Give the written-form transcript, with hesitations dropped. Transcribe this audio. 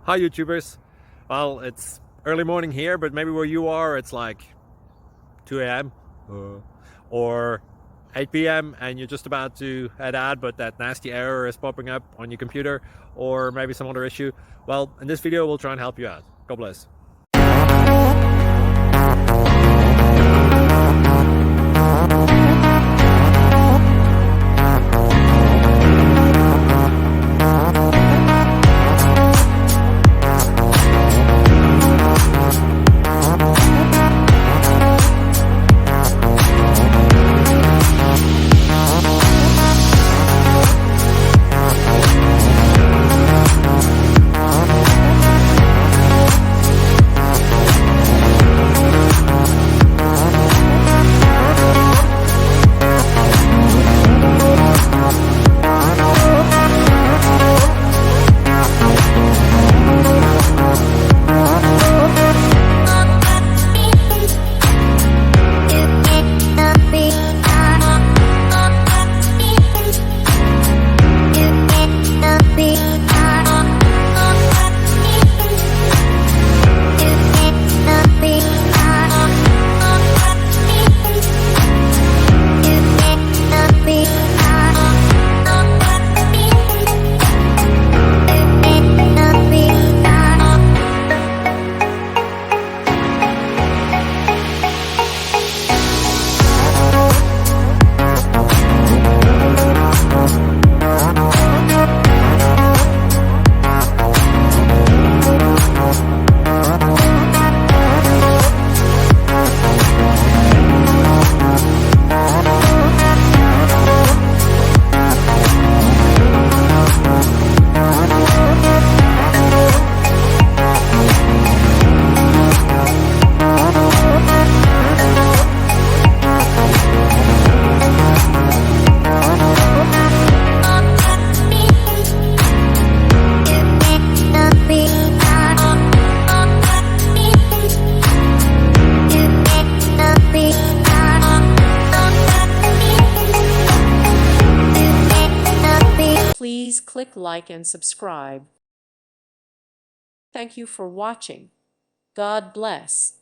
Hi YouTubers. Well, it's early morning here, but maybe where you are it's like 2 a.m. Or 8 p.m. and you're just about to head out, but that nasty error is popping up on your computer, or maybe some other issue. Well, in this video we'll try and help you out. God bless. Please click like and subscribe. Thank you for watching. God bless.